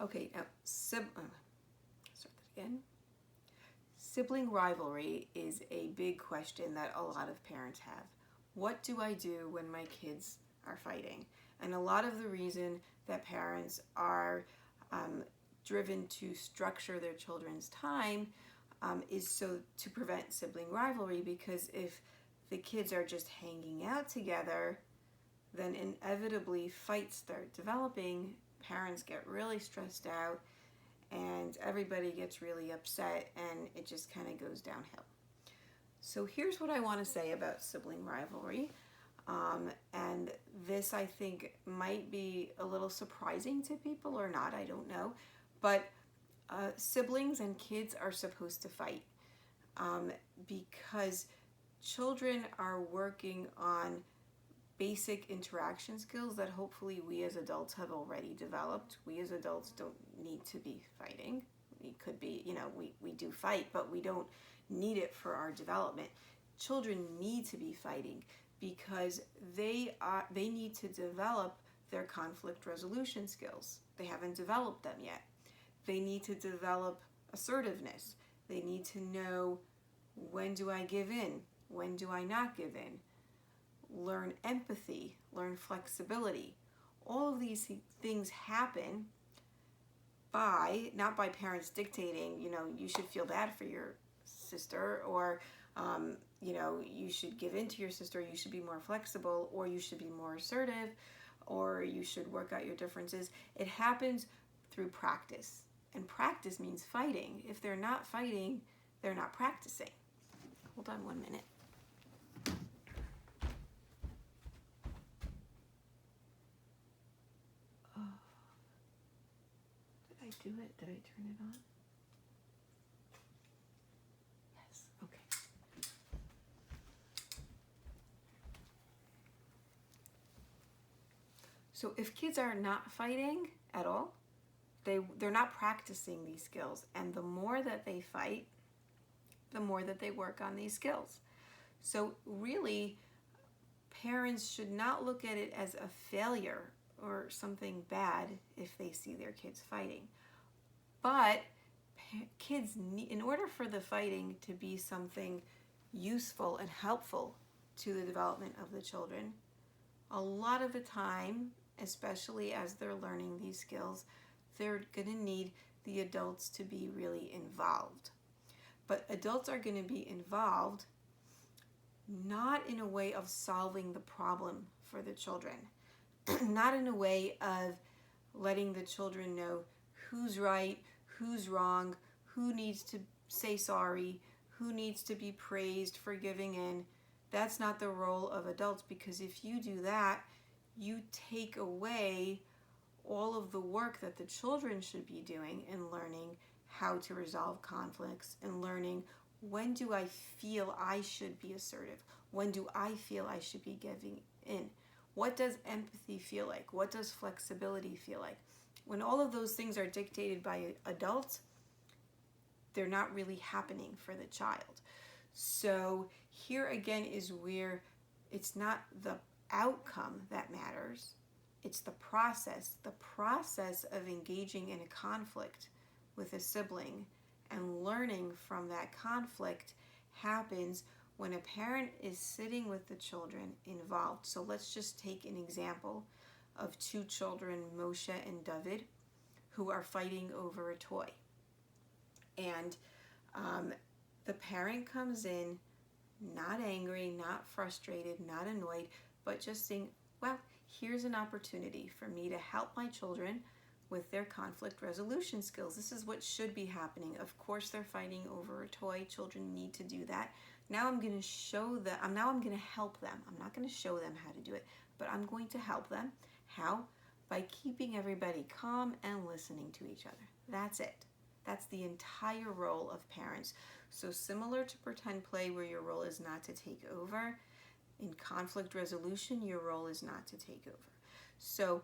Okay, now start that again. Sibling rivalry is a big question that a lot of parents have. What do I do when my kids are fighting? And a lot of the reason that parents are driven to structure their children's time is so to prevent sibling rivalry, because if the kids are just hanging out together, then inevitably fights start developing, parents get really stressed out, and everybody gets really upset, and it just kind of goes downhill. So here's what I want to say about sibling rivalry. And this, I think, might be a little surprising to people or not, I don't know. But siblings and kids are supposed to fight because children are working on basic interaction skills that hopefully we as adults have already developed. We as adults don't need to be fighting. We could be, we do fight, but we don't need it for our development. Children need to be fighting because they need to develop their conflict resolution skills. They haven't developed them yet. They need to develop assertiveness. They need to know, when do I give in? When do I not give in? Learn empathy, learn flexibility. All of these things happen not by parents dictating, you should feel bad for your sister, or, you should give in to your sister, you should be more flexible, or you should be more assertive, or you should work out your differences. It happens through practice. And practice means fighting. If they're not fighting, they're not practicing. Hold on 1 minute. Do it? Did I turn it on? Yes. Okay. So if kids are not fighting at all, they're not practicing these skills, and the more that they fight, the more that they work on these skills. So really, parents should not look at it as a failure or something bad if they see their kids fighting. But kids need, in order for the fighting to be something useful and helpful to the development of the children, a lot of the time, especially as they're learning these skills, they're going to need the adults to be really involved. But adults are going to be involved not in a way of solving the problem for the children, not in a way of letting the children know who's right, who's wrong, who needs to say sorry, who needs to be praised for giving in. That's not the role of adults, because if you do that, you take away all of the work that the children should be doing in learning how to resolve conflicts and learning, when do I feel I should be assertive? When do I feel I should be giving in? What does empathy feel like? What does flexibility feel like? When all of those things are dictated by adults, they're not really happening for the child. So here again is where it's not the outcome that matters, it's the process of engaging in a conflict with a sibling and learning from that conflict happens when a parent is sitting with the children involved. So let's just take an example of two children, Moshe and David, who are fighting over a toy. And the parent comes in not angry, not frustrated, not annoyed, but just saying, well, here's an opportunity for me to help my children with their conflict resolution skills. This is what should be happening. Of course, they're fighting over a toy. Children need to do that. Now I'm going to show them, now I'm going to help them. I'm not going to show them how to do it, but I'm going to help them. How? By keeping everybody calm and listening to each other. That's it. That's the entire role of parents. So similar to pretend play, where your role is not to take over, in conflict resolution, your role is not to take over. So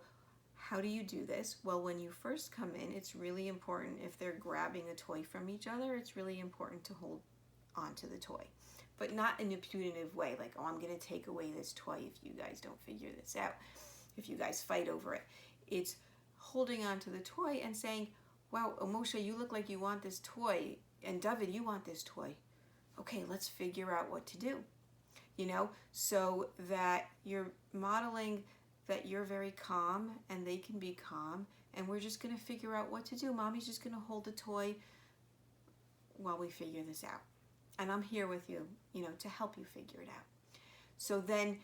how do you do this? Well, when you first come in, it's really important, if they're grabbing a toy from each other, it's really important to hold onto the toy. But not in a punitive way, like, oh, I'm going to take away this toy if you guys don't figure this out, if you guys fight over it. It's holding on to the toy and saying, wow, Moshe, you look like you want this toy, and David, you want this toy. Okay, let's figure out what to do. So that you're modeling that you're very calm and they can be calm, and we're just going to figure out what to do. Mommy's just going to hold the toy while we figure this out. And I'm here with you, to help you figure it out. So then,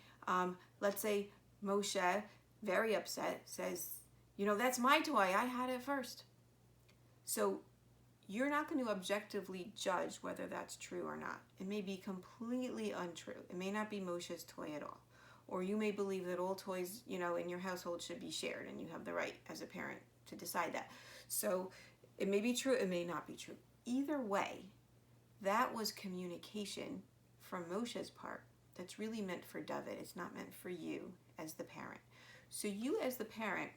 let's say Moshe, very upset, says, that's my toy. I had it first. So you're not going to objectively judge whether that's true or not. It may be completely untrue. It may not be Moshe's toy at all. Or you may believe that all toys, in your household should be shared, and you have the right as a parent to decide that. So it may be true, it may not be true. Either way, that was communication from Moshe's part that's really meant for David. It's not meant for you as the parent. So you as the parent,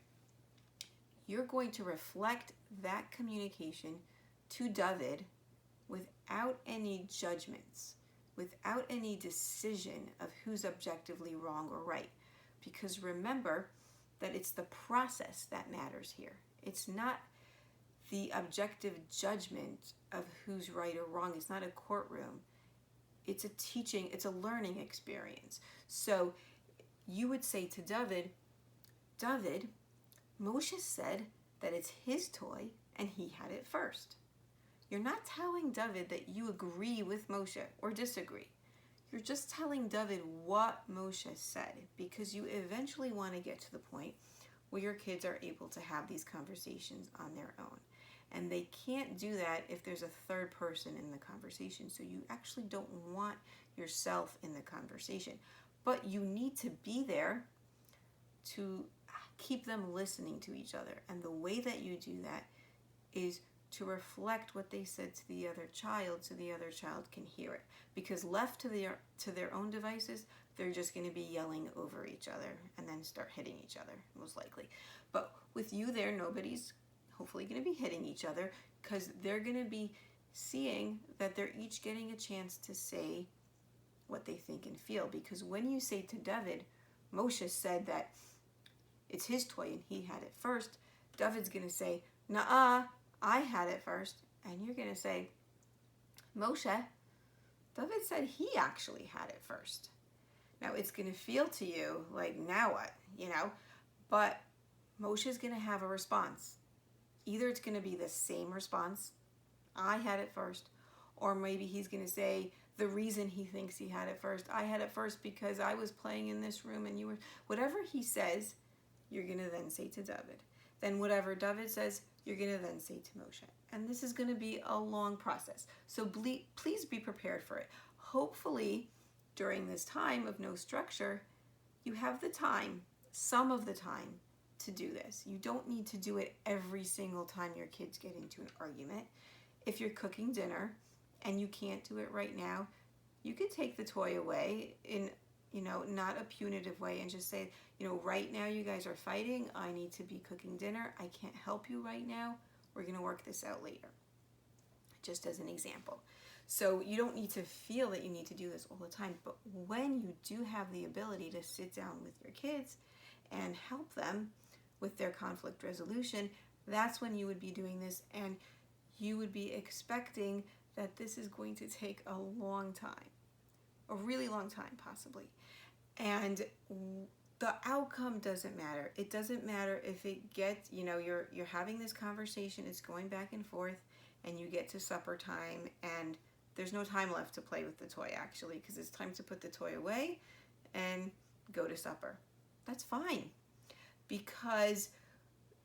you're going to reflect that communication to David without any judgments, without any decision of who's objectively wrong or right. Because remember that it's the process that matters here. It's not the objective judgment of who's right or wrong. It's not a courtroom. It's a teaching, it's a learning experience. So you would say to David, Moshe said that it's his toy and he had it first. You're not telling David that you agree with Moshe or disagree. You're just telling David what Moshe said, because you eventually want to get to the point where your kids are able to have these conversations on their own. And they can't do that if there's a third person in the conversation. So you actually don't want yourself in the conversation. But you need to be there to keep them listening to each other. And the way that you do that is to reflect what they said to the other child so the other child can hear it. Because left to their own devices, they're just going to be yelling over each other and then start hitting each other, most likely. But with you there, nobody's hopefully going to be hitting each other, because they're going to be seeing that they're each getting a chance to say what they think and feel. Because when you say to David, Moshe said that it's his toy and he had it first, David's going to say, nuh-uh, I had it first. And you're going to say, Moshe, David said he actually had it first. Now it's going to feel to you like, now what, but Moshe's going to have a response. Either it's going to be the same response, I had it first, or maybe he's going to say the reason he thinks he had it first, I had it first because I was playing in this room and you were, whatever he says, you're going to then say to David. Then whatever David says, you're going to then say to Moshe. And this is going to be a long process. So please be prepared for it. Hopefully, during this time of no structure, you have the time, some of the time, to do this. You don't need to do it every single time your kids get into an argument. If you're cooking dinner and you can't do it right now, you could take the toy away in, not a punitive way, and just say, right now you guys are fighting. I need to be cooking dinner. I can't help you right now. We're going to work this out later. Just as an example. So you don't need to feel that you need to do this all the time, but when you do have the ability to sit down with your kids and help them with their conflict resolution, that's when you would be doing this, and you would be expecting that this is going to take a long time, a really long time possibly. And the outcome doesn't matter. It doesn't matter if it gets, you're having this conversation, it's going back and forth, and you get to supper time and there's no time left to play with the toy actually, because it's time to put the toy away and go to supper. That's fine, because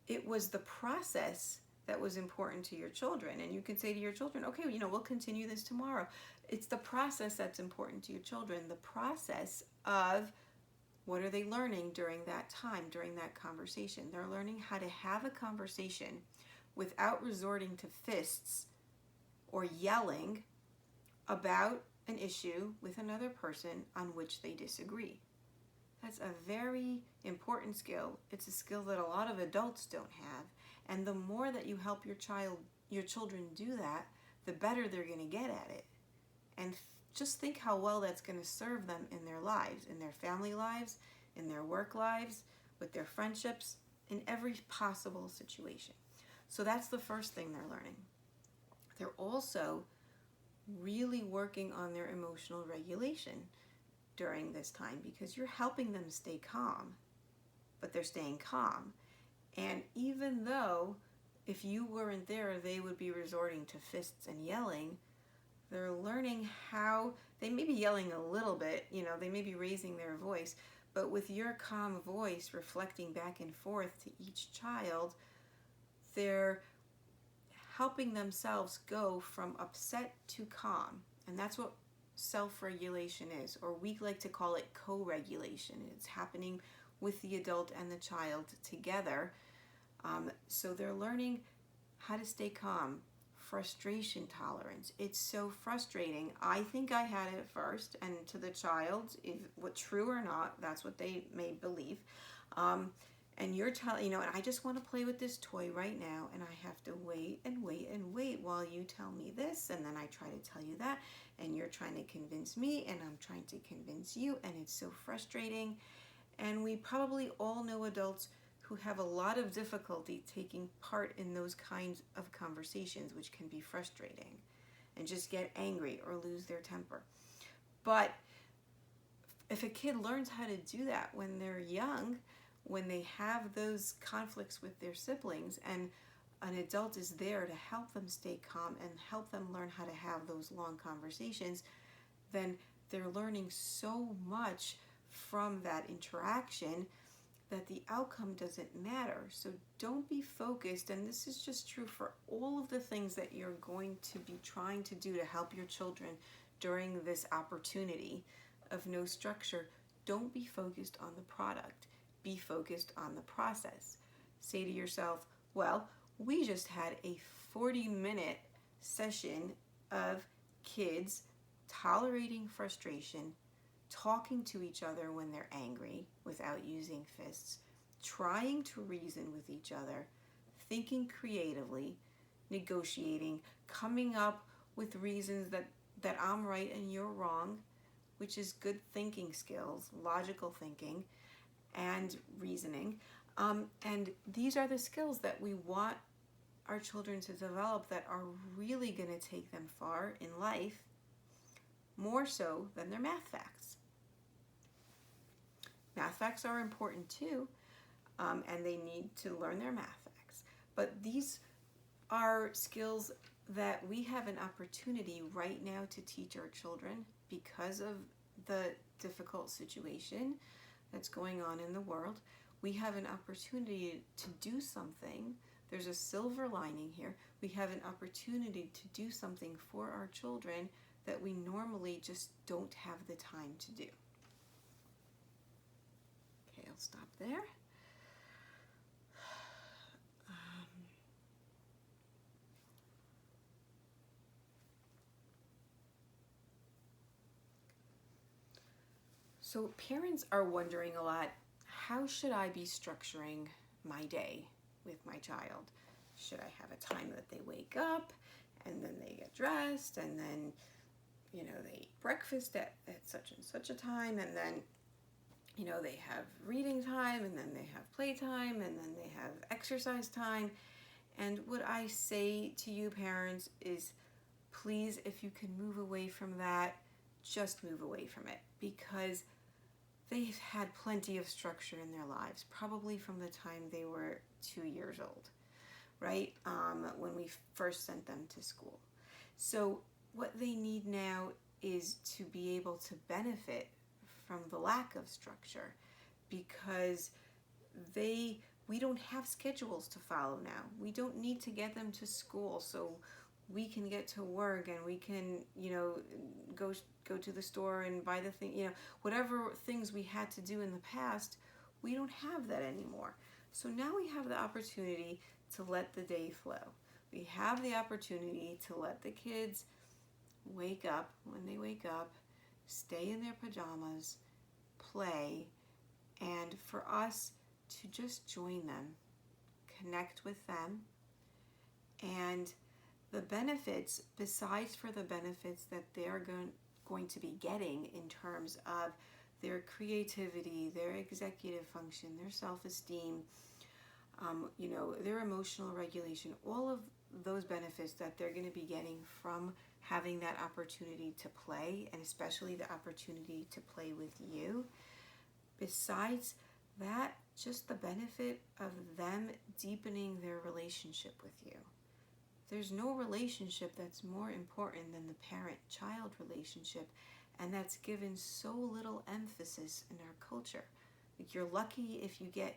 it was the process that was important to your children. And you can say to your children, okay, we'll continue this tomorrow. It's the process that's important to your children, the process of what are they learning during that time, during that conversation. They're learning how to have a conversation without resorting to fists or yelling about an issue with another person on which they disagree. That's a very important skill. It's a skill that a lot of adults don't have. And the more that you help your children do that, the better they're going to get at it. And just think how well that's going to serve them in their lives, in their family lives, in their work lives, with their friendships, in every possible situation. So that's the first thing they're learning. They're also really working on their emotional regulation during this time, because you're helping them stay calm, but they're staying calm. And even though if you weren't there, they would be resorting to fists and yelling, they're learning how, they may be yelling a little bit, they may be raising their voice, but with your calm voice reflecting back and forth to each child, they're helping themselves go from upset to calm. And that's what self-regulation is, or we like to call it co-regulation. It's happening with the adult and the child together. So they're learning how to stay calm. Frustration tolerance. It's so frustrating. I think I had it first, and to the child, if what true or not, that's what they may believe. And you're telling, and I just want to play with this toy right now, and I have to wait and wait and wait while you tell me this, and then I try to tell you that, and you're trying to convince me, and I'm trying to convince you, and it's so frustrating. And we probably all know adults who have a lot of difficulty taking part in those kinds of conversations, which can be frustrating, and just get angry or lose their temper. But if a kid learns how to do that when they're young, when they have those conflicts with their siblings, and an adult is there to help them stay calm and help them learn how to have those long conversations, then they're learning so much from that interaction that the outcome doesn't matter. So don't be focused, and this is just true for all of the things that you're going to be trying to do to help your children during this opportunity of no structure. Don't be focused on the product. Be focused on the process. Say to yourself, well, we just had a 40-minute session of kids tolerating frustration, talking to each other when they're angry without using fists, trying to reason with each other, thinking creatively, negotiating, coming up with reasons that I'm right and you're wrong, which is good thinking skills, logical thinking, and reasoning. And these are the skills that we want our children to develop that are really going to take them far in life, more so than their math facts. Math facts are important too, and they need to learn their math facts. But these are skills that we have an opportunity right now to teach our children because of the difficult situation that's going on in the world. We have an opportunity to do something. There's a silver lining here. We have an opportunity to do something for our children that we normally just don't have the time to do. Okay, I'll stop there. So parents are wondering a lot, how should I be structuring my day with my child? Should I have a time that they wake up and then they get dressed and then, they eat breakfast at such and such a time, and then, they have reading time, and then they have playtime, and then they have exercise time? And what I say to you parents is, please, if you can move away from that, just move away from it, because they've had plenty of structure in their lives, probably from the time they were 2 years old, right? When we first sent them to school. So what they need now is to be able to benefit from the lack of structure, because we don't have schedules to follow now. We don't need to get them to school so we can get to work and we can, go to the store and buy the thing, whatever things we had to do in the past, we don't have that anymore. So now we have the opportunity to let the day flow. We have the opportunity to let the kids wake up when they wake up, stay in their pajamas, play, and for us to just join them, connect with them, and the benefits, besides for the benefits that they're going to be getting in terms of their creativity, their executive function, their self-esteem, their emotional regulation, all of those benefits that they're going to be getting from having that opportunity to play, and especially the opportunity to play with you. Besides that, just the benefit of them deepening their relationship with you. There's no relationship that's more important than the parent-child relationship, and that's given so little emphasis in our culture. Like, you're lucky if you get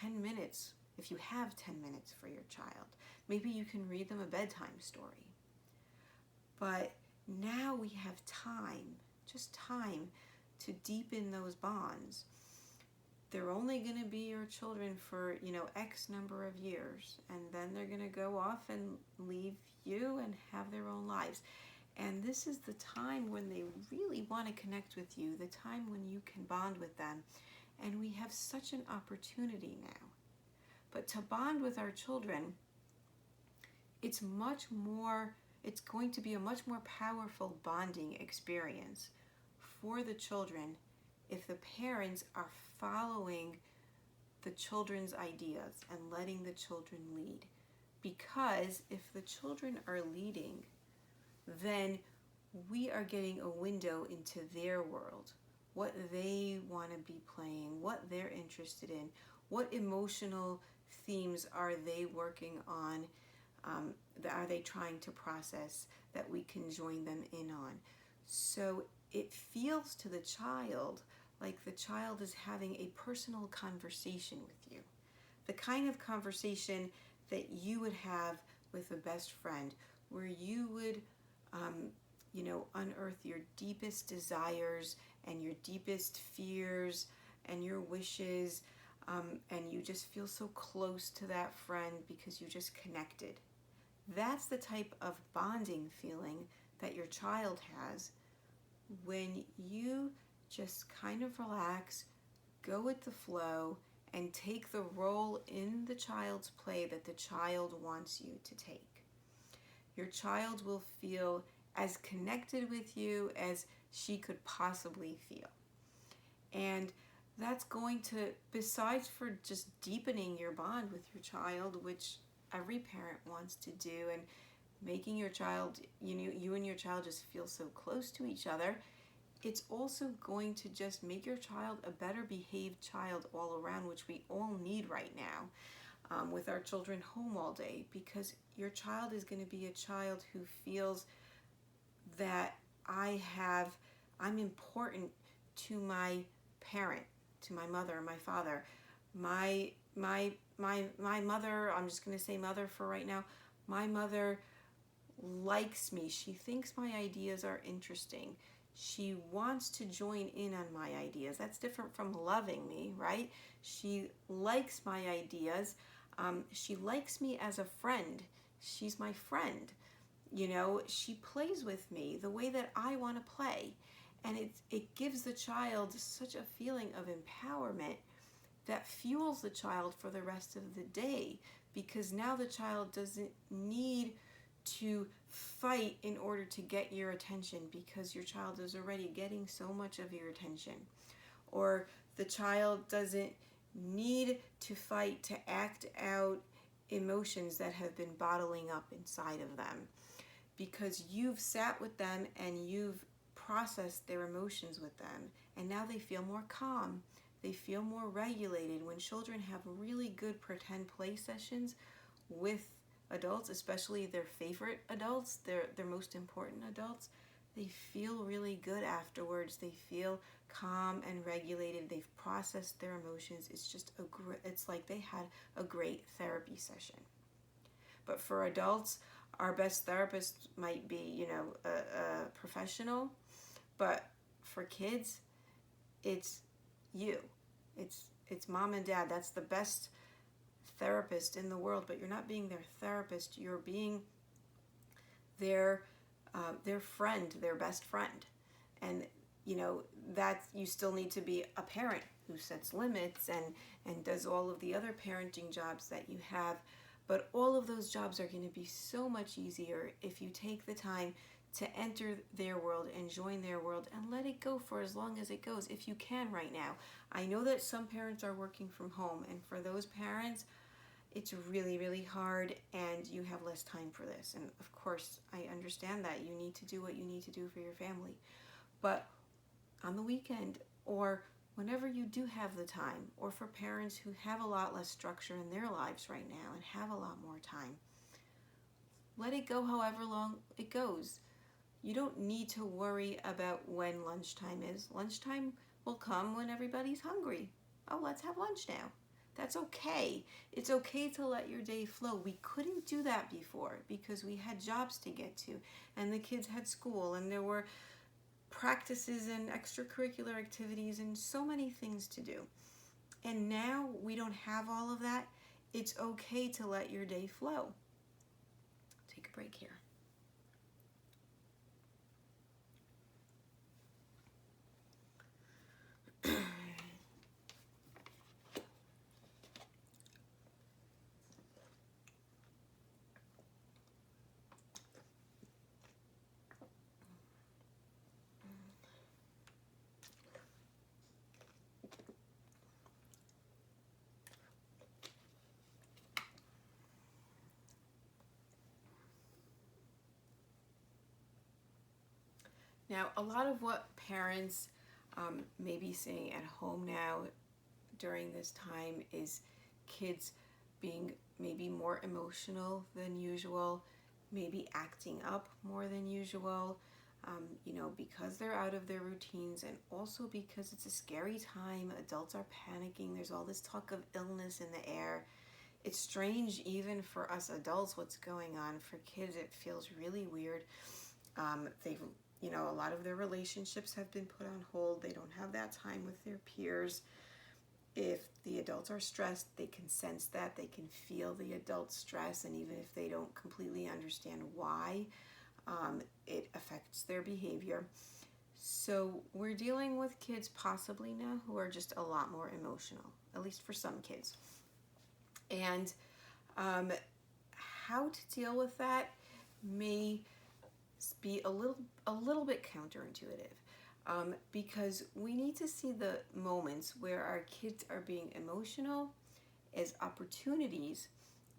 10 minutes, if you have 10 minutes for your child. Maybe you can read them a bedtime story. But now we have time, just time, to deepen those bonds. They're only going to be your children for, X number of years, and then they're going to go off and leave you and have their own lives. And this is the time when they really want to connect with you, the time when you can bond with them. And we have such an opportunity now. But to bond with our children, it's going to be a much more powerful bonding experience for the children if the parents are following the children's ideas and letting the children lead. Because if the children are leading, then we are getting a window into their world, what they want to be playing, what they're interested in, what emotional themes are they working on, are they trying to process that we can join them in on. So it feels to the child like the child is having a personal conversation with you. The kind of conversation that you would have with a best friend, where you would, unearth your deepest desires and your deepest fears and your wishes, and you just feel so close to that friend because you just connected. That's the type of bonding feeling that your child has when you just kind of relax, go with the flow, and take the role in the child's play that the child wants you to take. Your child will feel as connected with you as she could possibly feel. And that's going to, besides for just deepening your bond with your child, which every parent wants to do, and making your child, you and your child just feel so close to each other, it's also going to just make your child a better behaved child all around, which we all need right now with our children home all day, because your child is going to be a child who feels that I'm important to my parent, to my mother, my father, my mother. I'm just going to say mother for right now. My mother likes me. She thinks my ideas are interesting. She wants to join in on my ideas. That's different from loving me, right? She likes my ideas. She likes me as a friend. She's my friend. She plays with me the way that I want to play. And it gives the child such a feeling of empowerment that fuels the child for the rest of the day, because now the child doesn't need to fight in order to get your attention, because your child is already getting so much of your attention. Or the child doesn't need to fight to act out emotions that have been bottling up inside of them, because you've sat with them and you've processed their emotions with them, and now they feel more calm. They feel more regulated. When children have really good pretend play sessions with adults, especially their favorite adults, their most important adults, they feel really good afterwards. They feel calm and regulated. They've processed their emotions. It's just it's like they had a great therapy session. But for adults, our best therapist might be, a professional, but for kids, it's you. It's mom and dad. That's the best therapist in the world, but you're not being their therapist. You're being their friend, their best friend. And that you still need to be a parent who sets limits and does all of the other parenting jobs that you have. But all of those jobs are going to be so much easier if you take the time to enter their world and join their world and let it go for as long as it goes, if you can right now. I know that some parents are working from home, and for those parents, it's really, really hard and you have less time for this. And of course, I understand that you need to do what you need to do for your family. But on the weekend, or whenever you do have the time, or for parents who have a lot less structure in their lives right now and have a lot more time, let it go however long it goes. You don't need to worry about when lunchtime is. Lunchtime will come when everybody's hungry. Oh, let's have lunch now. That's okay. It's okay to let your day flow. We couldn't do that before because we had jobs to get to, and the kids had school, and there were practices and extracurricular activities and so many things to do. And now we don't have all of that. It's okay to let your day flow. Take a break here. Now, a lot of what parents may be seeing at home now during this time is kids being maybe more emotional than usual, maybe acting up more than usual, because they're out of their routines, and also because it's a scary time. Adults are panicking. There's all this talk of illness in the air. It's strange even for us adults what's going on. For kids, it feels really weird. They've a lot of their relationships have been put on hold. They don't have that time with their peers. If the adults are stressed, they can sense that. They can feel the adult stress, and even if they don't completely understand why, it affects their behavior. So we're dealing with kids possibly now who are just a lot more emotional, at least for some kids. And how to deal with that may be a little bit counterintuitive, because we need to see the moments where our kids are being emotional as opportunities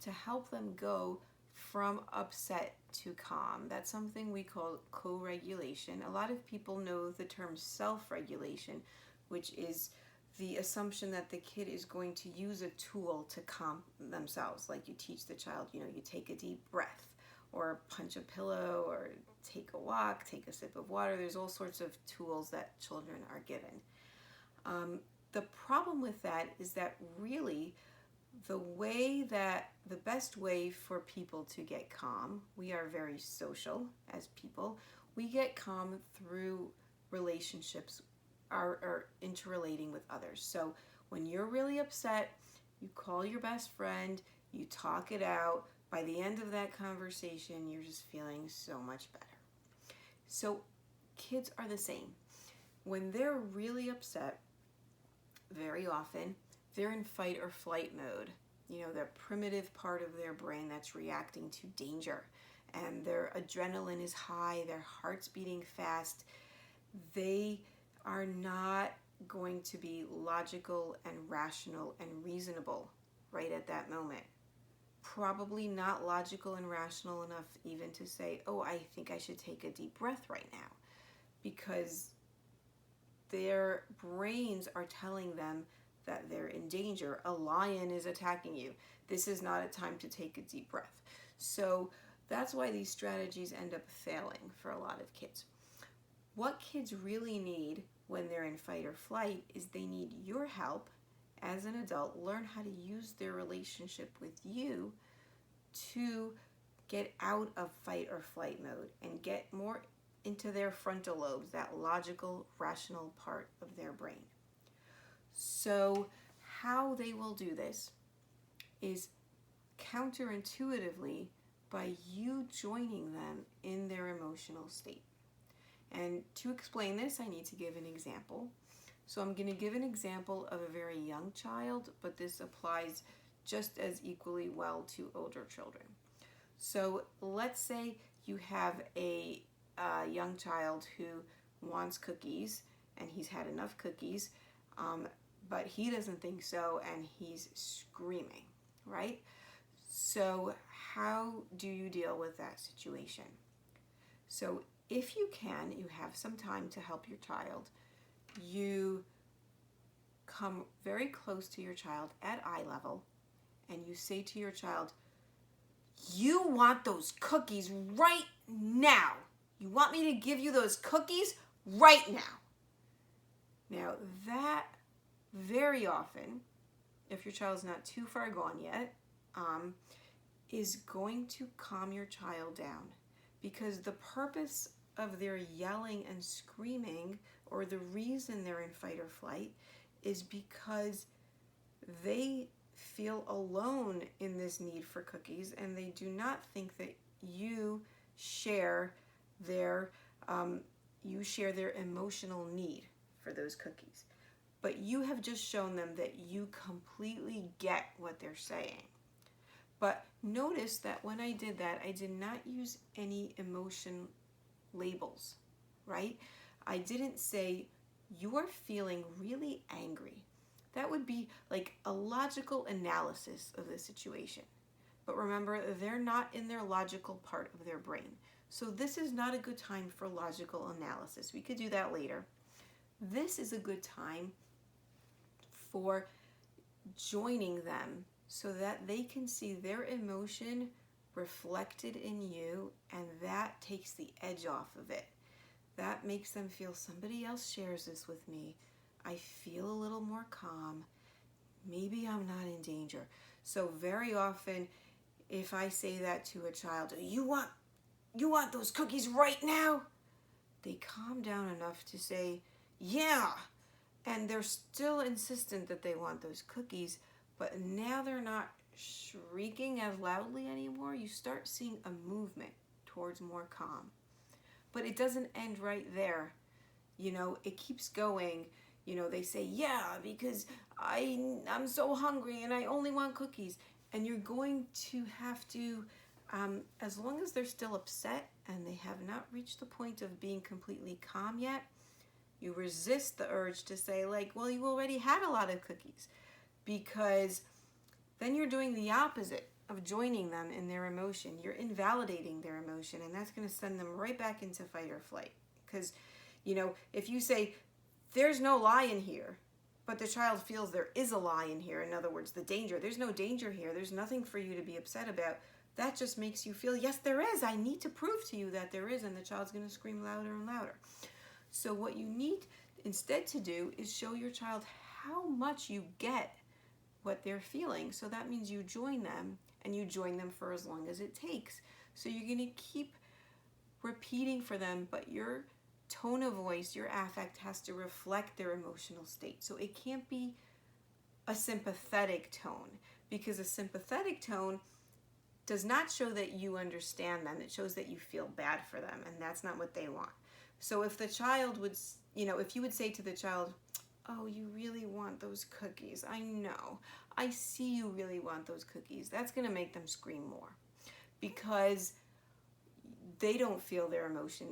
to help them go from upset to calm. That's something we call co-regulation. A lot of people know the term self-regulation, which is the assumption that the kid is going to use a tool to calm themselves. Like you teach the child, you take a deep breath, or punch a pillow, or take a walk, take a sip of water. There's all sorts of tools that children are given. The problem with that is that really the best way for people to get calm, we are very social as people, we get calm through relationships, or interrelating with others. So when you're really upset, you call your best friend, you talk it out. By the end of that conversation, you're just feeling so much better. So kids are the same. When they're really upset, very often, they're in fight or flight mode. The primitive part of their brain that's reacting to danger. And their adrenaline is high, their heart's beating fast. They are not going to be logical and rational and reasonable right at that moment. Probably not logical and rational enough even to say, oh, I think I should take a deep breath right now, because their brains are telling them that they're in danger. A lion is attacking you. This is not a time to take a deep breath. So that's why these strategies end up failing for a lot of kids. What kids really need when they're in fight or flight is they need your help as an adult. Learn how to use their relationship with you to get out of fight or flight mode and get more into their frontal lobes, that logical, rational part of their brain. So how they will do this is counterintuitively by you joining them in their emotional state. And to explain this, I need to give an example. So I'm going to give an example of a very young child, but this applies just as equally well to older children. So let's say you have a young child who wants cookies, and he's had enough cookies, but he doesn't think so, and he's screaming, right? So how do you deal with that situation? So if you can, you have some time to help your child, you come very close to your child at eye level and you say to your child, you want those cookies right now. You want me to give you those cookies right now. Now that very often, if your child's not too far gone yet, is going to calm your child down, because the purpose of their yelling and screaming, or the reason they're in fight or flight, is because they feel alone in this need for cookies, and they do not think that you share their emotional need for those cookies. But you have just shown them that you completely get what they're saying. But notice that when I did that, I did not use any emotion labels, right? I didn't say, you're feeling really angry. That would be like a logical analysis of the situation. But remember, they're not in their logical part of their brain. So this is not a good time for logical analysis. We could do that later. This is a good time for joining them so that they can see their emotion reflected in you, and that takes the edge off of it. That makes them feel somebody else shares this with me. I feel a little more calm. Maybe I'm not in danger. So very often, if I say that to a child, you want those cookies right now? They calm down enough to say, yeah. And they're still insistent that they want those cookies, but now they're not shrieking as loudly anymore. You start seeing a movement towards more calm. But it doesn't end right there. It keeps going. They say, yeah, because I'm so hungry and I only want cookies. And you're going to have to, as long as they're still upset and they have not reached the point of being completely calm yet, you resist the urge to say, like, well, you already had a lot of cookies, because then you're doing the opposite of joining them in their emotion. You're invalidating their emotion, and that's going to send them right back into fight or flight. Because, if you say, there's no lie in here, but the child feels there is a lie in here, in other words, the danger, there's no danger here, there's nothing for you to be upset about, that just makes you feel, yes, there is. I need to prove to you that there is, and the child's going to scream louder and louder. So what you need instead to do is show your child how much you get what they're feeling. So that means you join them, and you join them for as long as it takes. So you're going to keep repeating for them, but your tone of voice, your affect has to reflect their emotional state. So it can't be a sympathetic tone, because a sympathetic tone does not show that you understand them. It shows that you feel bad for them, and that's not what they want. So if the child would, if you would say to the child, oh, you really want those cookies. I know. I see you really want those cookies. That's going to make them scream more, because they don't feel their emotion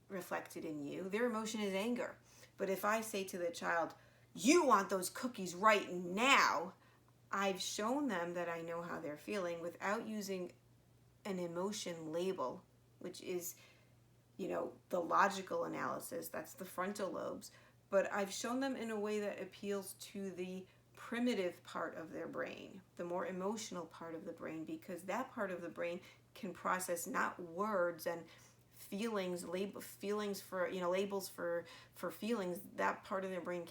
reflected in you. Their emotion is anger. But if I say to the child, you want those cookies right now, I've shown them that I know how they're feeling without using an emotion label, which is, the logical analysis. That's the frontal lobes. But I've shown them in a way that appeals to the primitive part of their brain, the more emotional part of the brain, because that part of the brain can process not words and feelings, labels for feelings. That part of their brain